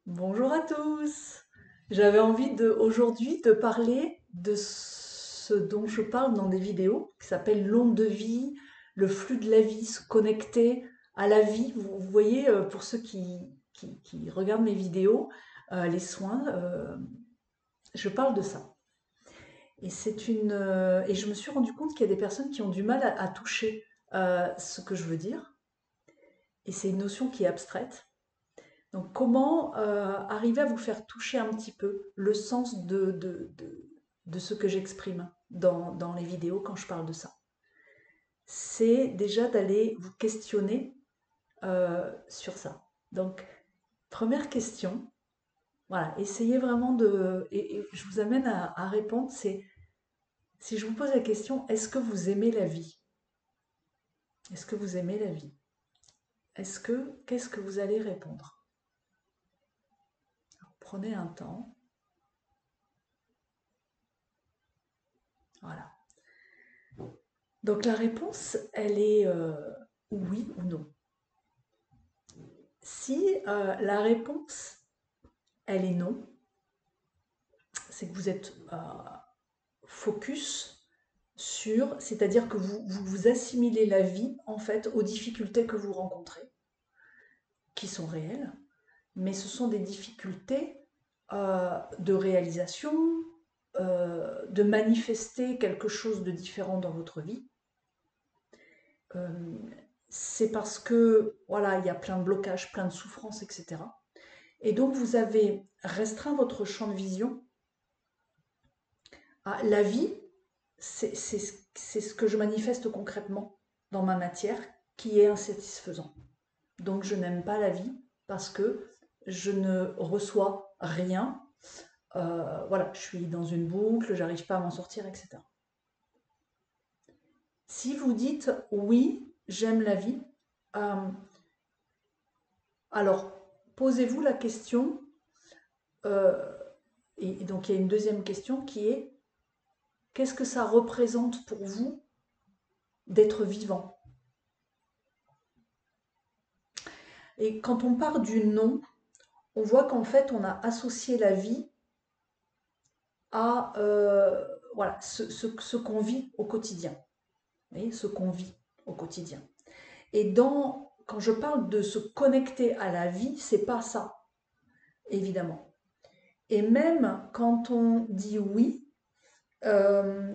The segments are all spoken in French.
Bonjour à tous. J'avais envie aujourd'hui de parler de ce dont je parle dans des vidéos qui s'appelle l'onde de vie, le flux de la vie, se connecter à la vie. Vous voyez, pour ceux qui regardent mes vidéos, les soins, je parle de ça. Et je me suis rendu compte qu'il y a des personnes qui ont du mal à toucher ce que je veux dire. Et c'est une notion qui est abstraite. Donc, comment arriver à vous faire toucher un petit peu le sens de ce que j'exprime dans les vidéos quand je parle de ça? C'est déjà d'aller vous questionner sur ça. Donc, première question, voilà, essayez vraiment et je vous amène à répondre, c'est si je vous pose la question, est-ce que vous aimez la vie? Est-ce que vous aimez la vie? Qu'est-ce que vous allez répondre? Alors, prenez un temps, voilà. Donc la réponse, elle est oui ou non. Si la réponse, elle est non, c'est que vous êtes focus sur, c'est-à-dire que vous assimilez la vie en fait aux difficultés que vous rencontrez, qui sont réelles, mais ce sont des difficultés de réalisation, de manifester quelque chose de différent dans votre vie. Euh, c'est parce que voilà, il y a plein de blocages, plein de souffrances, etc. Et donc vous avez restreint votre champ de vision à la vie, c'est ce que je manifeste concrètement dans ma matière qui est insatisfaisant. Donc je n'aime pas la vie parce que je ne reçois rien. Voilà, je suis dans une boucle, j'arrive pas à m'en sortir, etc. Si vous dites oui, j'aime la vie, euh, alors posez-vous la question, euh, et donc il y a une deuxième question qui est qu'est-ce que ça représente pour vous d'être vivant? Et quand on part du non, on voit qu'en fait, on a associé la vie à voilà, ce qu'on vit au quotidien. Vous voyez, ce qu'on vit au quotidien. Et quand je parle de se connecter à la vie, c'est pas ça, évidemment. Et même quand on dit oui, euh,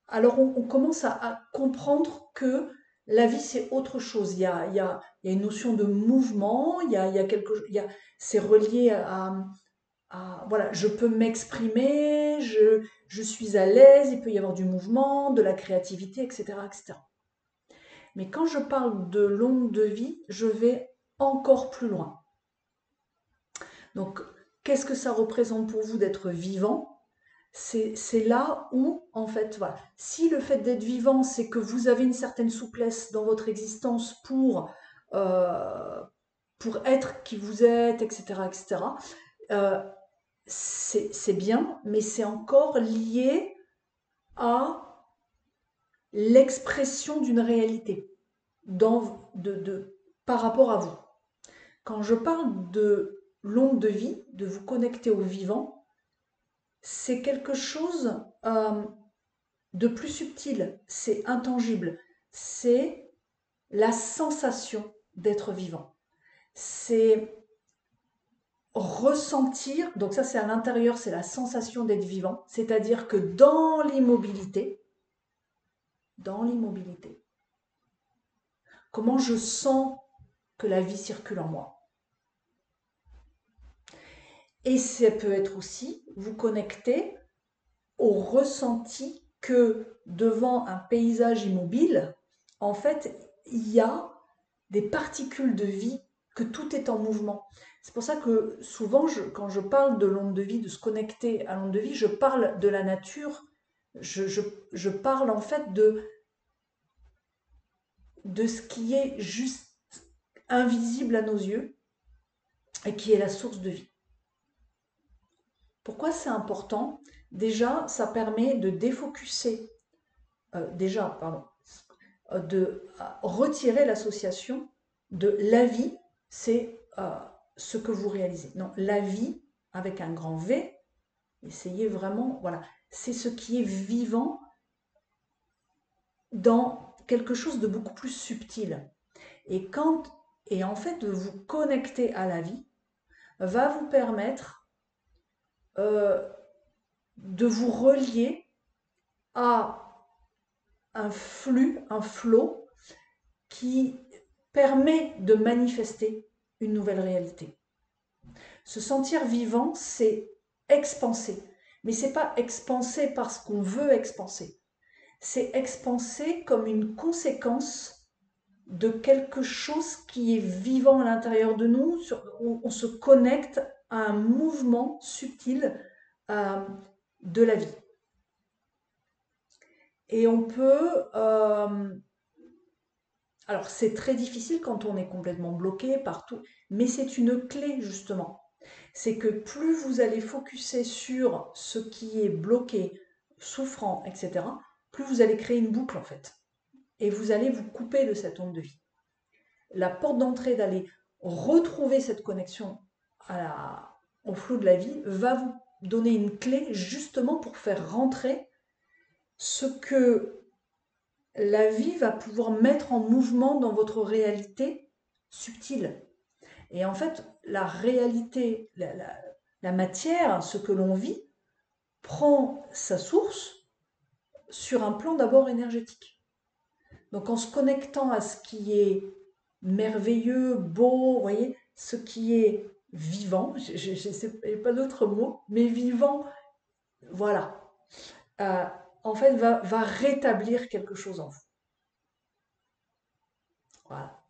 alors on commence à comprendre que la vie c'est autre chose. Il y a une notion de mouvement, il y a c'est relié voilà, je peux m'exprimer, je suis à l'aise, il peut y avoir du mouvement, de la créativité, etc., etc. Mais quand je parle de longue de vie, je vais encore plus loin. Donc, qu'est-ce que ça représente pour vous d'être vivant? C'est là où, en fait, voilà, si le fait d'être vivant, c'est que vous avez une certaine souplesse dans votre existence euh, pour être qui vous êtes, etc., etc., euh, c'est bien, mais c'est encore lié à l'expression d'une réalité par rapport à vous. Quand je parle de l'onde de vie, de vous connecter au vivant, c'est quelque chose de plus subtil, c'est intangible, c'est la sensation d'être vivant. C'est ressentir, donc ça c'est à l'intérieur, c'est la sensation d'être vivant, c'est-à-dire que dans l'immobilité, comment je sens que la vie circule en moi. Et ça peut être aussi vous connecter au ressenti que devant un paysage immobile, en fait, il y a des particules de vie, que tout est en mouvement. C'est pour ça que souvent, quand je parle de l'onde de vie, de se connecter à l'onde de vie, je parle de la nature, je parle en fait de ce qui est juste invisible à nos yeux et qui est la source de vie. Pourquoi c'est important? Déjà, ça permet de défocuser, de retirer l'association de la vie, c'est ce que vous réalisez. Non, la vie, avec un grand V, essayez vraiment, voilà, c'est ce qui est vivant dans quelque chose de beaucoup plus subtil. Et en fait, de vous connecter à la vie va vous permettre euh, de vous relier à un flux, un flot qui permet de manifester une nouvelle réalité. Se sentir vivant, c'est expanser. Mais c'est pas expanser parce qu'on veut expanser. C'est expanser comme une conséquence de quelque chose qui est vivant à l'intérieur de nous. On se connecte à un mouvement subtil de la vie. Et on peut... alors c'est très difficile quand on est complètement bloqué partout, mais c'est une clé justement. C'est que plus vous allez focuser sur ce qui est bloqué, souffrant, etc., plus vous allez créer une boucle en fait. Et vous allez vous couper de cette onde de vie. La porte d'entrée d'aller retrouver cette connexion au flot de la vie va vous donner une clé justement pour faire rentrer ce que la vie va pouvoir mettre en mouvement dans votre réalité subtile. Et en fait, la réalité, la matière, ce que l'on vit, prend sa source sur un plan d'abord énergétique. Donc en se connectant à ce qui est merveilleux, beau, vous voyez, ce qui est vivant, je ne sais pas d'autre mot, mais vivant, voilà, en fait, va rétablir quelque chose en vous. Voilà.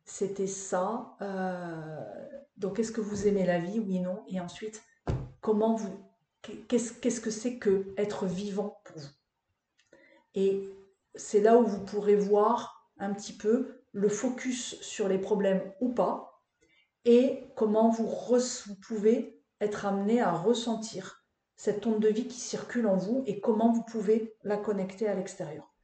C'était ça. Donc, est-ce que vous aimez la vie, oui, non? Et ensuite, comment vous, qu'est-ce que c'est que être vivant pour vous? Et c'est là où vous pourrez voir un petit peu le focus sur les problèmes ou pas, et comment vous pouvez être amené à ressentir cette onde de vie qui circule en vous et comment vous pouvez la connecter à l'extérieur.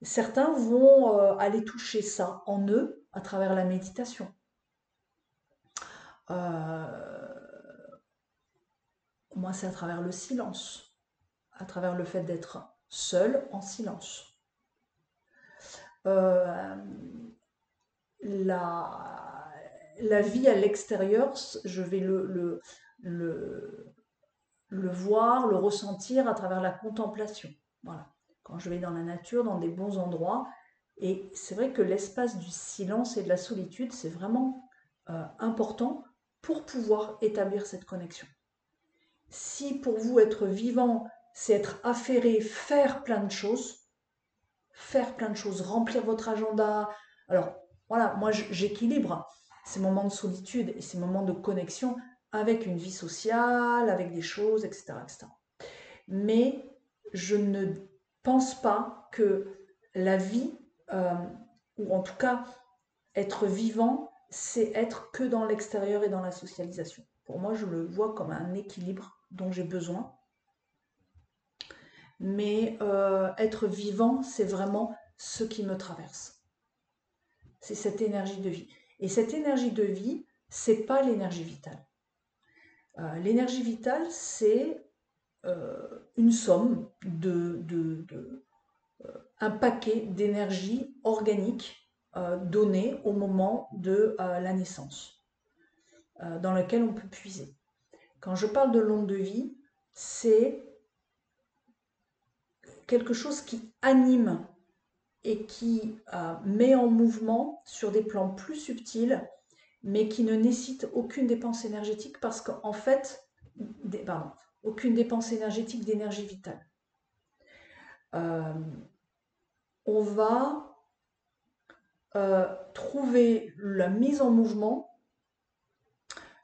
Certains vont aller toucher ça en eux à travers la méditation. Moi, c'est à travers le silence, à travers le fait d'être seul en silence. La vie à l'extérieur, je vais le voir, le ressentir à travers la contemplation. Voilà. Quand je vais dans la nature, dans des bons endroits. Et c'est vrai que l'espace du silence et de la solitude, c'est vraiment important pour pouvoir établir cette connexion. Si pour vous être vivant, c'est être affairé, faire plein de choses, remplir votre agenda. Alors voilà, moi j'équilibre ces moments de solitude et ces moments de connexion avec une vie sociale, avec des choses, etc. etc. Mais je ne pense pas que la vie, ou en tout cas être vivant, c'est être que dans l'extérieur et dans la socialisation. Pour moi, je le vois comme un équilibre dont j'ai besoin. Mais être vivant, c'est vraiment ce qui me traverse. C'est cette énergie de vie. Et cette énergie de vie, c'est pas l'énergie vitale. L'énergie vitale, c'est une somme un paquet d'énergie organique donnée au moment de la naissance, dans lequel on peut puiser. Quand je parle de l'onde de vie, c'est quelque chose qui anime et qui met en mouvement sur des plans plus subtils, mais qui ne nécessite aucune dépense énergétique parce qu'en fait, aucune dépense énergétique d'énergie vitale. On va trouver la mise en mouvement,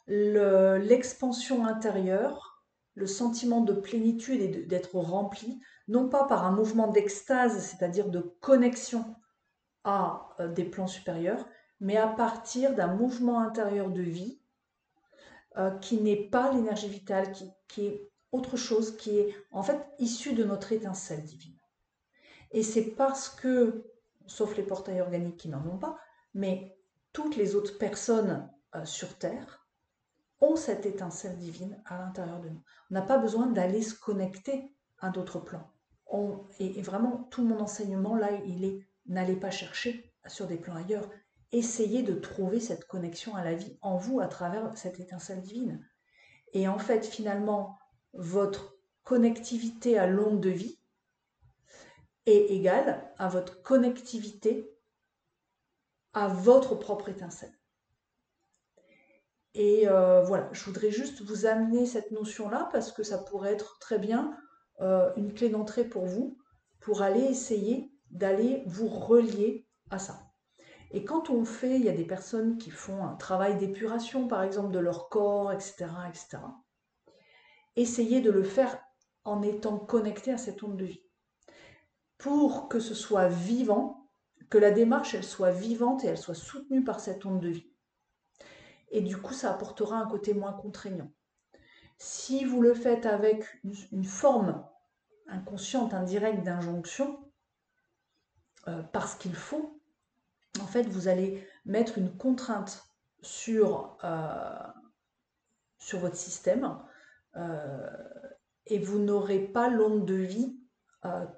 l'expansion intérieure, le sentiment de plénitude et d'être rempli, non pas par un mouvement d'extase, c'est-à-dire de connexion à des plans supérieurs, mais à partir d'un mouvement intérieur de vie qui n'est pas l'énergie vitale, qui est autre chose, qui est en fait issu de notre étincelle divine. Et c'est parce que, sauf les portails organiques qui n'en ont pas, mais toutes les autres personnes sur Terre ont cette étincelle divine à l'intérieur de nous. On n'a pas besoin d'aller se connecter à d'autres plans. Et vraiment, tout mon enseignement, là, il est n'allez pas chercher sur des plans ailleurs. Essayez de trouver cette connexion à la vie en vous à travers cette étincelle divine. Et en fait, finalement, votre connectivité à l'onde de vie est égale à votre connectivité à votre propre étincelle. Et voilà, je voudrais juste vous amener cette notion-là parce que ça pourrait être très bien une clé d'entrée pour vous, pour aller essayer d'aller vous relier à ça. Et quand on fait, il y a des personnes qui font un travail d'épuration, par exemple, de leur corps, etc., etc. Essayez de le faire en étant connecté à cette onde de vie. Pour que ce soit vivant, que la démarche, elle soit vivante et elle soit soutenue par cette onde de vie. Et du coup, ça apportera un côté moins contraignant. Si vous le faites avec une forme inconsciente, indirecte d'injonction, parce qu'il faut, en fait, vous allez mettre une contrainte sur votre système et vous n'aurez pas l'onde de vie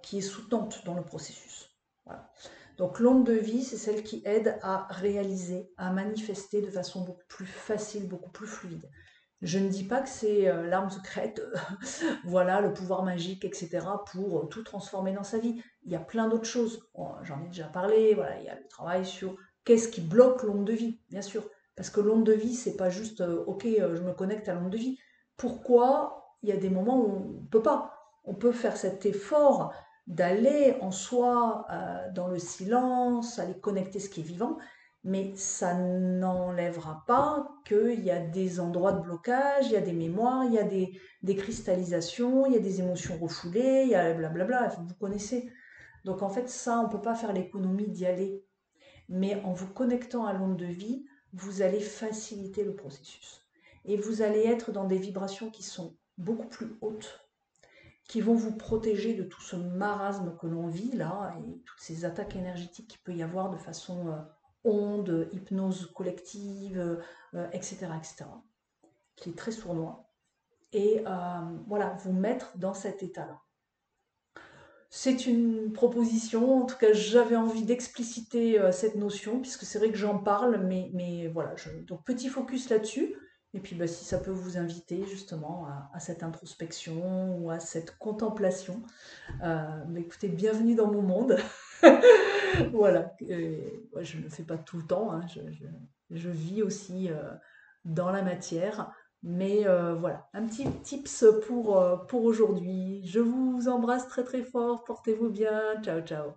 qui est soutenante dans le processus. Voilà. Donc l'onde de vie, c'est celle qui aide à réaliser, à manifester de façon beaucoup plus facile, beaucoup plus fluide. Je ne dis pas que c'est l'arme secrète, voilà, le pouvoir magique, etc., pour tout transformer dans sa vie. Il y a plein d'autres choses. Bon, j'en ai déjà parlé, voilà, il y a le travail sur qu'est-ce qui bloque l'onde de vie, bien sûr. Parce que l'onde de vie, c'est pas juste, ok, je me connecte à l'onde de vie. Pourquoi il y a des moments où on ne peut pas? On peut faire cet effort d'aller en soi, dans le silence, aller connecter ce qui est vivant, mais ça n'enlèvera pas qu'il y a des endroits de blocage, il y a des mémoires, il y a des cristallisations, il y a des émotions refoulées, il y a blablabla, vous connaissez. Donc en fait, ça, on ne peut pas faire l'économie d'y aller. Mais en vous connectant à l'onde de vie, vous allez faciliter le processus. Et vous allez être dans des vibrations qui sont beaucoup plus hautes, qui vont vous protéger de tout ce marasme que l'on vit là, et toutes ces attaques énergétiques qu'il peut y avoir de façon onde, hypnose collective, etc., etc., qui est très sournois. Et voilà, vous mettre dans cet état-là. C'est une proposition, en tout cas j'avais envie d'expliciter cette notion, puisque c'est vrai que j'en parle, mais voilà, donc petit focus là-dessus, et puis bah, si ça peut vous inviter justement à cette introspection ou à cette contemplation, bah, écoutez, bienvenue dans mon monde. Voilà, ouais, je ne le fais pas tout le temps, hein, je vis aussi dans la matière. Mais voilà, un petit tips pour aujourd'hui. Je vous embrasse très très fort, portez-vous bien, ciao ciao.